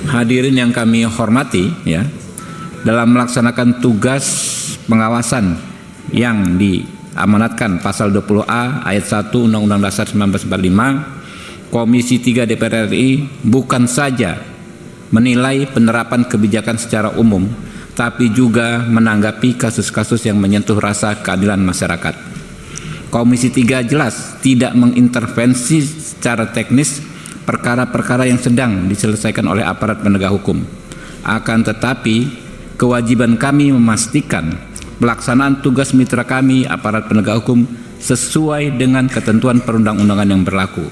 Hadirin yang kami hormati, ya, dalam melaksanakan tugas pengawasan yang diamanatkan pasal 20A ayat 1 Undang-Undang Dasar 1945, Komisi 3 DPR RI bukan saja menilai penerapan kebijakan secara umum, tapi juga menanggapi kasus-kasus yang menyentuh rasa keadilan masyarakat. Komisi 3 jelas tidak mengintervensi secara teknis perkara-perkara yang sedang diselesaikan oleh aparat penegak hukum. Akan tetapi, kewajiban kami memastikan pelaksanaan tugas mitra kami, aparat penegak hukum, sesuai dengan ketentuan perundang-undangan yang berlaku.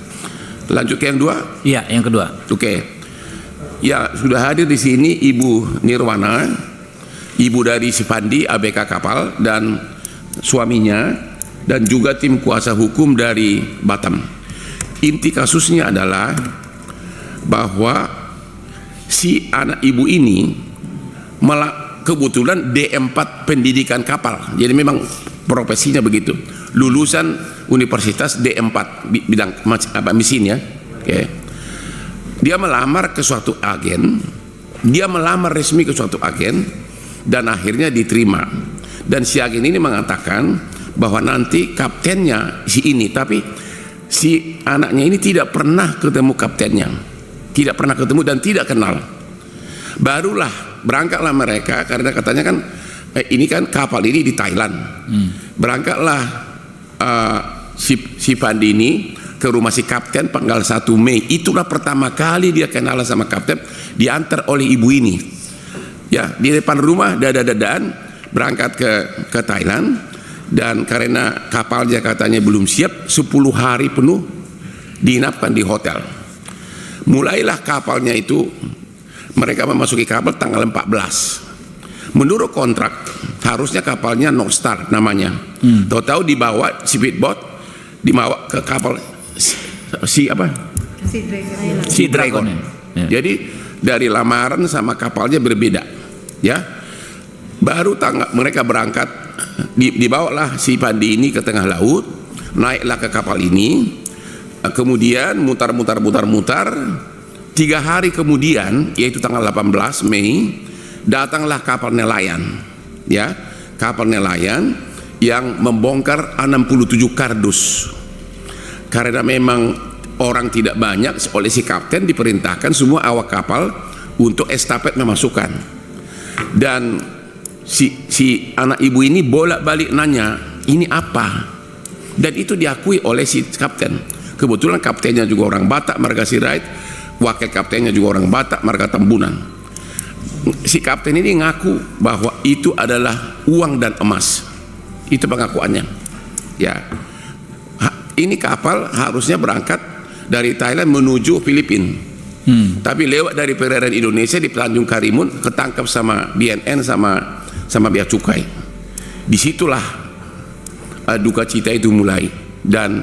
Lanjut ke yang dua? Iya, yang kedua. Oke. Ya, sudah hadir di sini Ibu Nirwana, ibu dari Sipandi ABK Kapal, dan suaminya, dan juga tim kuasa hukum dari Batam. Inti kasusnya adalah bahwa si anak ibu ini kebetulan D4 pendidikan kapal, jadi memang profesinya begitu, lulusan Universitas D4 bidang mesin, ya. Oke. Dia melamar ke suatu agen, dia melamar resmi ke suatu agen, dan akhirnya diterima. Dan si agen ini mengatakan bahwa nanti kaptennya si ini, tapi si anaknya ini tidak pernah ketemu kaptennya, tidak pernah ketemu dan tidak kenal. Barulah berangkatlah mereka, karena katanya kan ini kan kapal ini di Thailand. Berangkatlah si Pandi ini ke rumah si kapten tanggal 1 Mei. Itulah pertama kali dia kenal sama kapten, diantar oleh ibu ini. Ya, di depan rumah dada-dadaan berangkat ke Thailand. Dan karena kapalnya katanya belum siap, 10 hari penuh diinapkan di hotel. Mulailah kapalnya itu, mereka memasuki kapal tanggal 14. Menurut kontrak harusnya kapalnya North Star namanya. Tahu-tahu dibawa speedboat, dibawa ke kapal si Dragon. Ya. Jadi dari lamaran sama kapalnya berbeda, ya. Baru mereka berangkat, dibawalah si Pandi ini ke tengah laut, naiklah ke kapal ini, kemudian mutar 3 hari kemudian, yaitu tanggal 18 Mei, datanglah kapal nelayan, ya, kapal nelayan yang membongkar 67 kardus. Karena memang orang tidak banyak, oleh si kapten diperintahkan semua awak kapal untuk estafet memasukkan. Dan si anak ibu ini bolak-balik nanya, ini apa? Dan itu diakui oleh si kapten. Kebetulan kaptennya juga orang Batak, marga Sirait, wakil kaptennya juga orang Batak, marga Tambunan. Si kapten ini ngaku bahwa itu adalah uang dan emas. Itu pengakuannya. Ya, ini kapal harusnya berangkat dari Thailand menuju Filipina. Tapi lewat dari perairan Indonesia di Tanjung Karimun, ketangkap sama BNN sama bea cukai. Disitulah duka cita itu mulai. Dan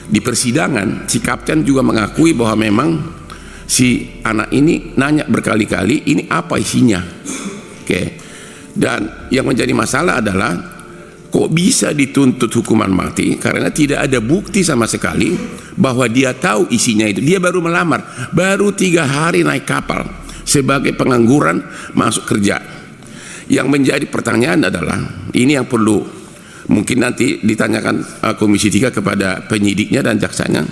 di persidangan si kapten juga mengakui bahwa memang si anak ini nanya berkali-kali, ini apa isinya. Oke. Dan yang menjadi masalah adalah kok bisa dituntut hukuman mati karena tidak ada bukti sama sekali bahwa dia tahu isinya itu. Dia baru melamar, baru 3 hari naik kapal sebagai pengangguran masuk kerja. Yang menjadi pertanyaan adalah, ini yang perlu mungkin nanti ditanyakan Komisi 3 kepada penyidiknya dan jaksanya.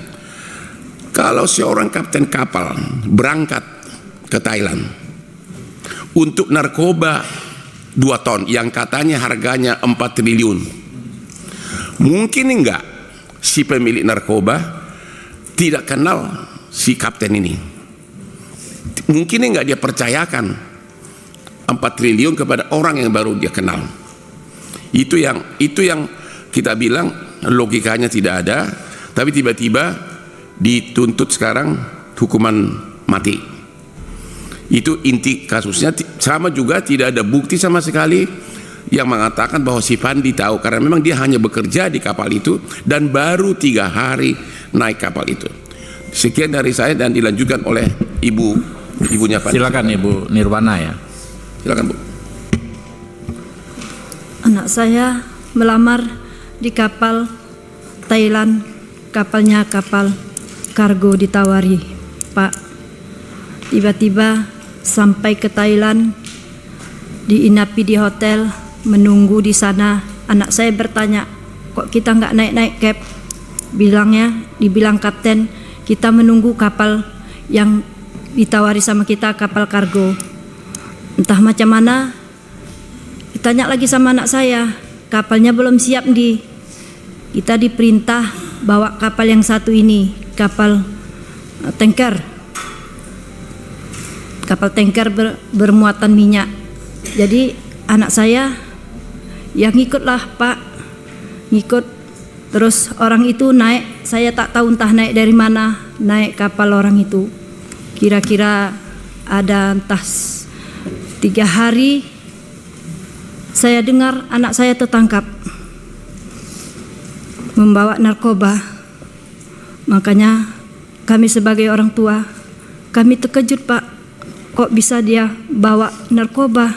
Kalau seorang kapten kapal berangkat ke Thailand untuk narkoba 2 ton yang katanya harganya 4 triliun, mungkin enggak si pemilik narkoba tidak kenal si kapten ini? Mungkin enggak dia percayakan 4 triliun kepada orang yang baru dia kenal? Itu yang kita bilang logikanya tidak ada, tapi tiba-tiba dituntut sekarang hukuman mati. Itu inti kasusnya. Sama juga tidak ada bukti sama sekali yang mengatakan bahwa si Pandi tahu, karena memang dia hanya bekerja di kapal itu dan baru 3 hari naik kapal itu. Sekian dari saya dan dilanjutkan oleh ibunya Pandi. Silakan Ibu Nirwana, ya. Silakan, Bu. Anak saya melamar di kapal Thailand, kapalnya kapal kargo ditawari, Pak. Tiba-tiba sampai ke Thailand, diinapi di hotel, menunggu di sana. Anak saya bertanya, kok kita nggak naik-naik cab? Dibilang kapten, kita menunggu kapal yang ditawari sama kita, kapal kargo. Entah macam mana, ditanya lagi sama anak saya, kapalnya belum siap kita diperintah bawa kapal yang satu ini, kapal tanker bermuatan minyak. Jadi anak saya ya ngikutlah Pak, ngikut. Terus orang itu naik, saya tak tahu entah naik dari mana, naik kapal orang itu. Kira-kira ada entah 3 hari, saya dengar anak saya tertangkap membawa narkoba. Makanya kami sebagai orang tua, kami terkejut Pak, kok bisa dia bawa narkoba?